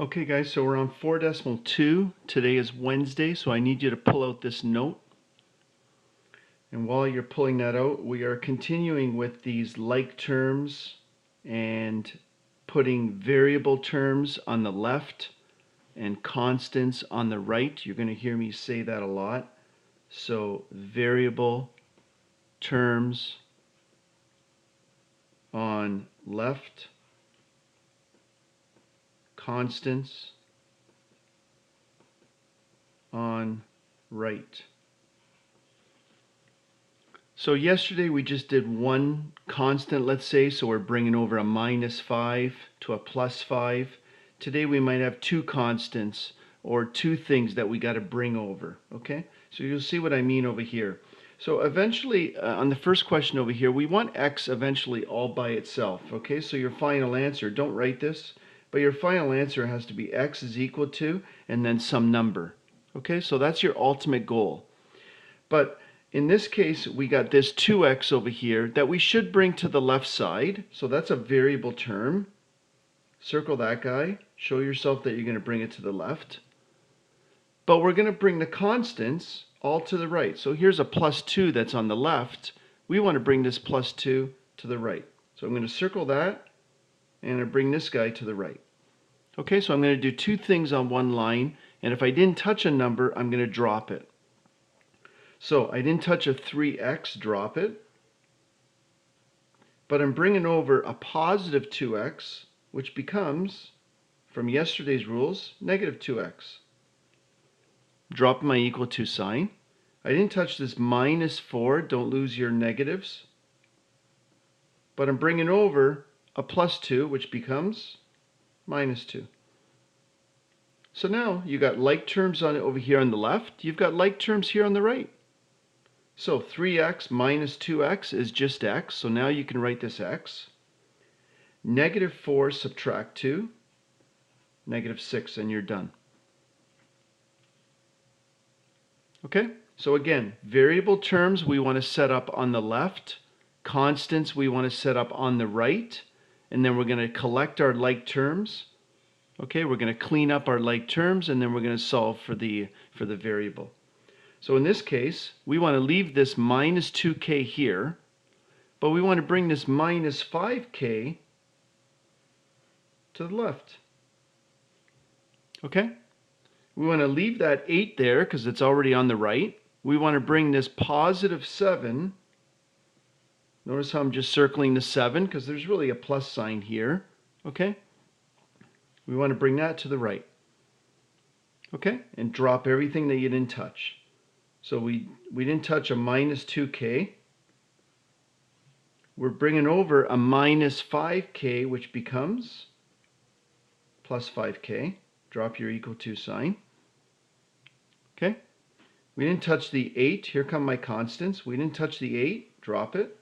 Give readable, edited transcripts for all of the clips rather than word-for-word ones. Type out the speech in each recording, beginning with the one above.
Okay guys, so we're on 4.2. Today is Wednesday, so I need you to pull out this note. And while you're pulling that out, we are continuing with these like terms and putting variable terms on the left and constants on the right. You're going to hear me say that a lot. So variable terms on left, constants on right. So yesterday we just did one constant, let's say, so we're bringing over a -5 to a +5. Today we might have two constants or two things that we got to bring over, okay? So you'll see what I mean over here. So eventually, on the first question over here, we want x eventually all by itself, okay? So your final answer, don't write this, but your final answer has to be x is equal to, and then some number, okay? So that's your ultimate goal. But in this case, we got this 2x over here that we should bring to the left side. So that's a variable term. Circle that guy. Show yourself that you're going to bring it to the left. But we're going to bring the constants all to the right. So here's a +2 that's on the left. We want to bring this +2 to the right. So I'm going to circle that and I bring this guy to the right. Okay, so I'm going to do two things on one line. And if I didn't touch a number, I'm going to drop it. So I didn't touch a 3x, drop it. But I'm bringing over a positive 2x, which becomes, from yesterday's rules, negative 2x. Drop my equal to sign. I didn't touch this -4, don't lose your negatives. But I'm bringing over a +2, which becomes -2. So now you got like terms on it over here on the left, you've got like terms here on the right. So 3x minus 2x is just x, so now you can write this x. -4 subtract 2, -6, and you're done. Okay, so again, variable terms we want to set up on the left, constants we want to set up on the right, and then we're going to collect our like terms. Okay, we're going to clean up our like terms, and then we're going to solve for the variable. So in this case, we want to leave this -2k here, but we want to bring this -5k to the left. Okay? We want to leave that 8 there because it's already on the right. We want to bring this +7. Notice how I'm just circling the 7 because there's really a plus sign here. Okay? We want to bring that to the right. Okay? And drop everything that you didn't touch. So we didn't touch a -2k. We're bringing over a -5k, which becomes +5k. Drop your equal to sign. Okay? We didn't touch the 8. Here come my constants. We didn't touch the 8. Drop it.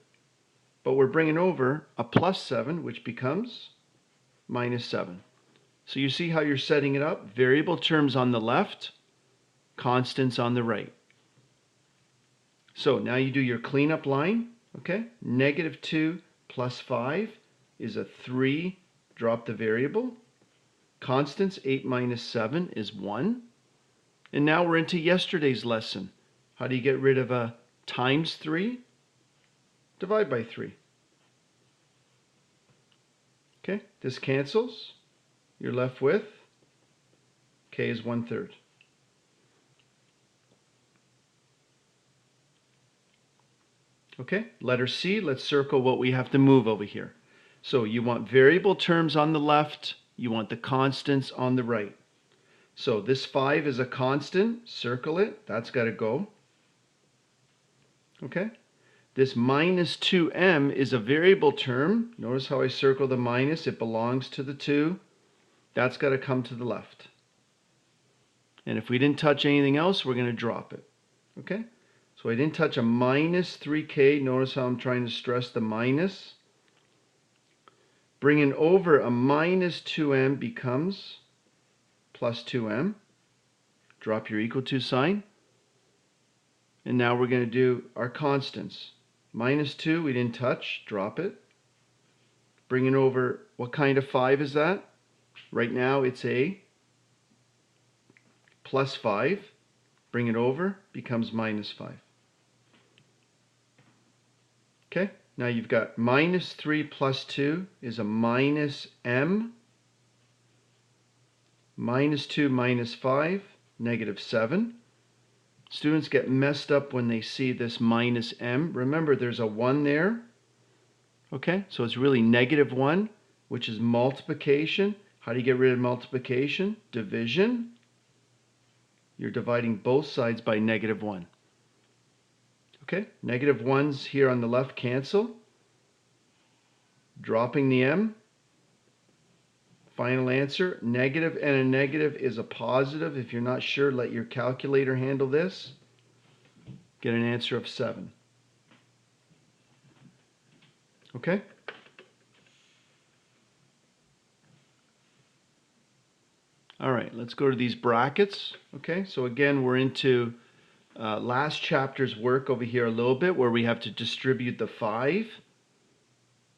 But we're bringing over a +7, which becomes -7. So you see how you're setting it up? Variable terms on the left, constants on the right. So now you do your cleanup line. Okay? -2 plus 5 is a 3. Drop the variable. Constants, 8 minus 7 is 1. And now we're into yesterday's lesson. How do you get rid of a times 3? Divide by 3. Okay, this cancels. You're left with k is 1/3. Okay, letter C, let's circle what we have to move over here. So you want variable terms on the left, you want the constants on the right. So this 5 is a constant, circle it, that's got to go. Okay, this -2m is a variable term. Notice how I circle the minus, it belongs to the 2. That's got to come to the left. And if we didn't touch anything else, we're going to drop it. Okay, so I didn't touch a -3k. Notice how I'm trying to stress the minus. Bringing over a -2m becomes +2m. Drop your equal to sign. And now we're going to do our constants. -2 we didn't touch. Drop it. Bringing over, what kind of 5 is that? Right now it's a plus 5. Bring it over, becomes minus 5. Okay, now you've got minus 3 plus 2 is a minus m. Minus 2 minus 5, negative 7. Students get messed up when they see this minus m. Remember, there's a 1 there. Okay, so it's really negative 1, which is multiplication. How do you get rid of multiplication? Division. You're dividing both sides by negative 1. Okay, negative 1's here on the left cancel. Dropping the m. Final answer, negative and a negative is a positive. If you're not sure, let your calculator handle this. Get an answer of 7. Okay? All right, let's go to these brackets. Okay, so again, we're into last chapter's work over here a little bit where we have to distribute the 5.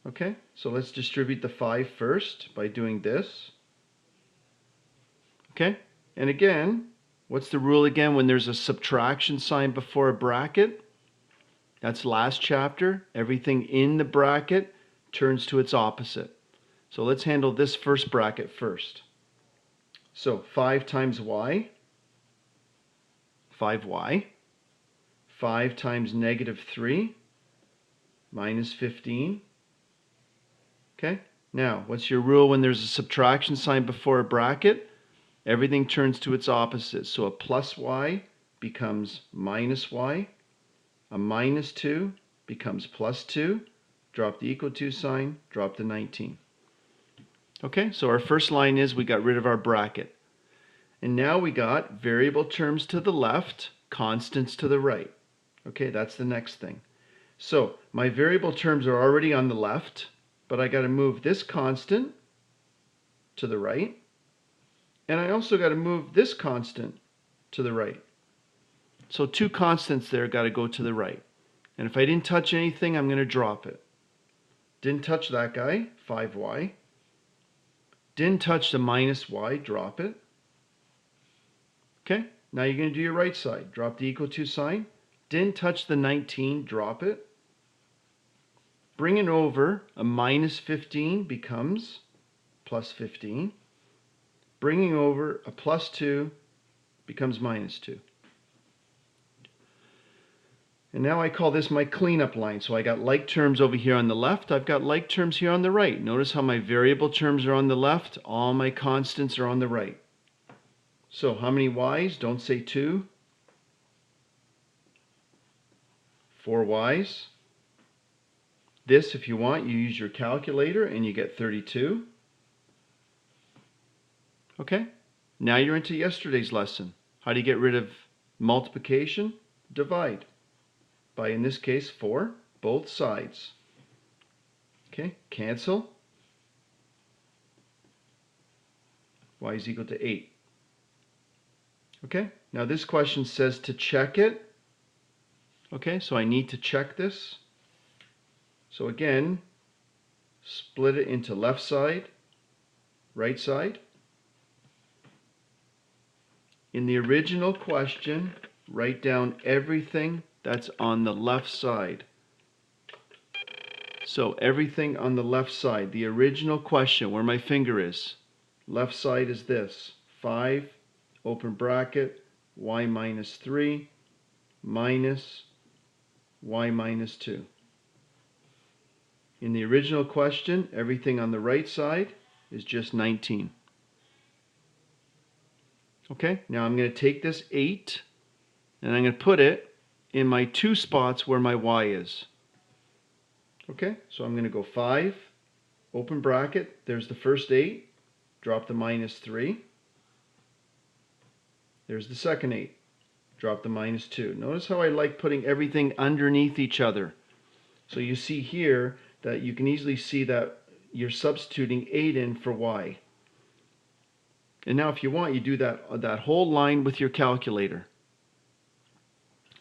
Okay, so let's distribute the 5 first by doing this. Okay, and again, what's the rule again when there's a subtraction sign before a bracket? That's last chapter. Everything in the bracket turns to its opposite. So let's handle this first bracket first. So 5 times y, 5y. 5 times negative 3, minus 15. Okay, now what's your rule when there's a subtraction sign before a bracket? Everything turns to its opposite. So a plus y becomes minus y. A minus 2 becomes plus 2. Drop the equal to sign, drop the 19. Okay, so our first line is we got rid of our bracket. And now we got variable terms to the left, constants to the right. Okay, that's the next thing. So my variable terms are already on the left, but I got to move this constant to the right. And I also got to move this constant to the right. So 2 constants there got to go to the right. And if I didn't touch anything, I'm going to drop it. Didn't touch that guy, 5y. Didn't touch the minus y, drop it. Okay, now you're going to do your right side. Drop the equal to sign. Didn't touch the 19, drop it. Bring it over, a minus 15 becomes plus 15. Bringing over a plus 2 becomes minus 2. And now I call this my cleanup line. So I got like terms over here on the left. I've got like terms here on the right. Notice how my variable terms are on the left. All my constants are on the right. So how many y's? Don't say 2. 4 y's. This, if you want, you use your calculator and you get 32. Okay, now you're into yesterday's lesson. How do you get rid of multiplication? Divide by, in this case, 4, both sides. Okay, cancel. Y is equal to 8. Okay, now this question says to check it. Okay, so I need to check this. So again, split it into left side, right side. In the original question, write down everything that's on the left side. So everything on the left side, the original question, where my finger is, left side is this, 5, open bracket, y minus 3, minus y minus 2. In the original question, everything on the right side is just 19. Okay, now I'm going to take this 8 and I'm going to put it in my 2 spots where my y is. Okay, so I'm going to go 5, open bracket, there's the first 8, drop the minus 3. There's the second 8, drop the minus 2. Notice how I like putting everything underneath each other. So you see here that you can easily see that you're substituting 8 in for y. And now if you want, you do that whole line with your calculator.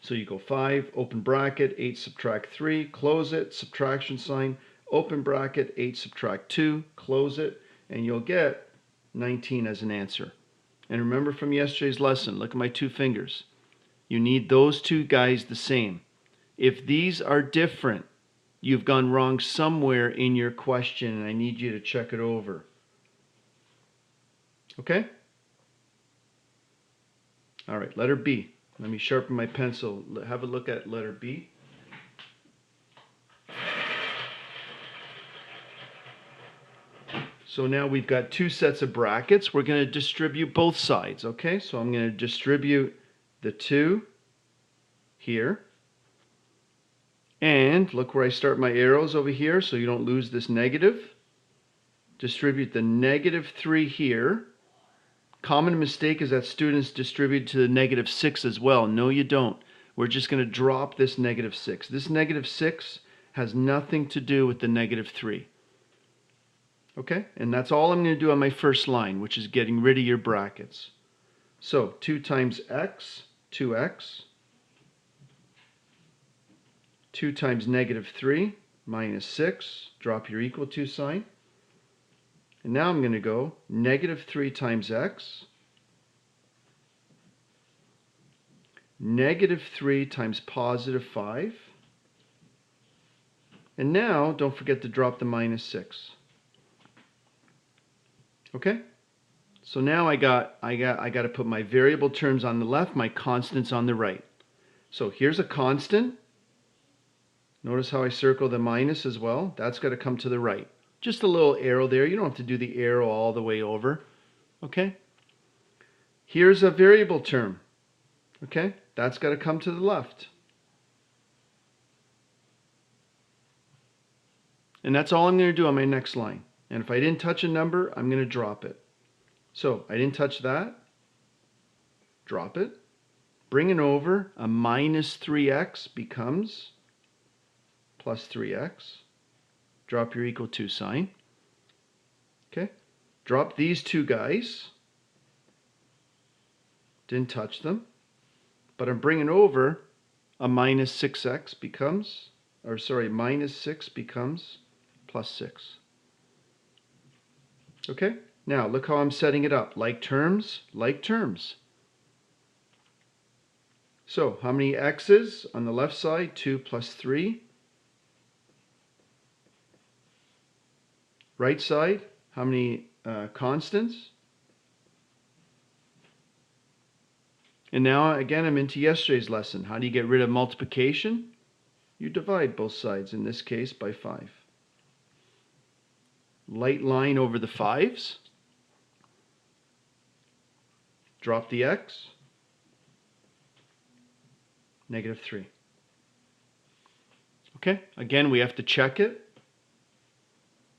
So you go 5, open bracket, 8 subtract 3, close it, subtraction sign, open bracket, 8 subtract 2, close it, and you'll get 19 as an answer. And remember from yesterday's lesson, look at my two fingers. You need those two guys the same. If these are different, you've gone wrong somewhere in your question, and I need you to check it over. Okay? All right, letter B. Let me sharpen my pencil. Have a look at letter B. So now we've got two sets of brackets. We're going to distribute both sides, okay? So I'm going to distribute the 2 here. And look where I start my arrows over here so you don't lose this negative. Distribute the -3 here. Common mistake is that students distribute to the -6 as well. No, you don't. We're just going to drop this -6. This -6 has nothing to do with the -3. Okay, and that's all I'm going to do on my first line, which is getting rid of your brackets. So 2 times x, 2x. 2 times -3 minus 6. Drop your equal to sign. And now I'm going to go -3 times x. -3 times +5. And now don't forget to drop the -6. Okay? So now I got to put my variable terms on the left, my constants on the right. So here's a constant. Notice how I circle the minus as well. That's got to come to the right. Just a little arrow there. You don't have to do the arrow all the way over. Okay? Here's a variable term. Okay? That's got to come to the left. And that's all I'm going to do on my next line. And if I didn't touch a number, I'm going to drop it. So I didn't touch that. Drop it. Bring it over. A -3x becomes +3x. Drop your equal to sign. Okay. Drop these two guys. Didn't touch them. But I'm bringing over a -6x becomes, or sorry, -6 becomes +6. Okay. Now look how I'm setting it up. Like terms, like terms. So how many x's on the left side? 2 plus 3. Right side, how many constants? And now again I'm into yesterday's lesson. How do you get rid of multiplication? You divide both sides, in this case by 5. Light line over the 5's. Drop the x. -3. Okay, again we have to check it.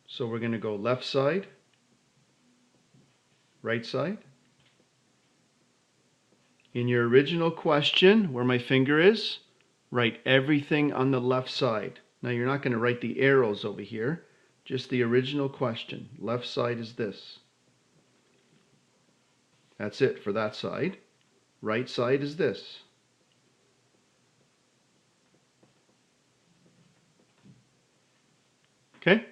So we're going to go left side, right side. In your original question, where my finger is, write everything on the left side. Now you're not going to write the arrows over here, just the original question. Left side is this. That's it for that side. Right side is this. Okay?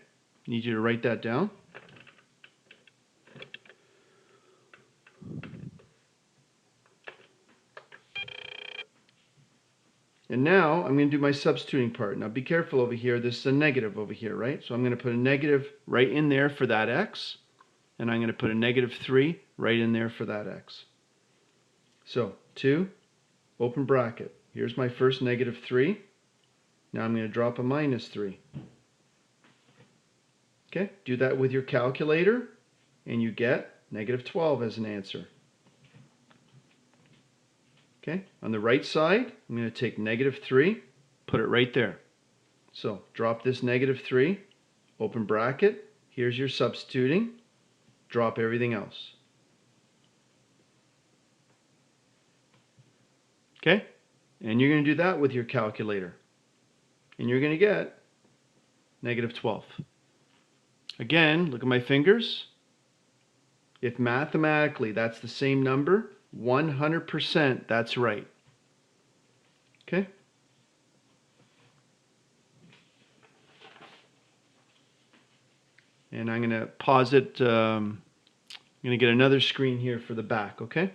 Need you to write that down. And now I'm going to do my substituting part. Now be careful over here. This is a negative over here, right? So I'm going to put a negative right in there for that x. And I'm going to put a -3 right in there for that x. So 2, open bracket. Here's my first -3. Now I'm going to drop a -3. Okay, do that with your calculator and you get -12 as an answer. Okay, on the right side, I'm going to take -3, put it right there. So drop this -3, open bracket, here's your substituting, drop everything else. Okay, and you're going to do that with your calculator. And you're going to get -12. Again, look at my fingers. If mathematically that's the same number, 100% that's right. Okay? And I'm going to pause it I'm going to get another screen here for the back, okay?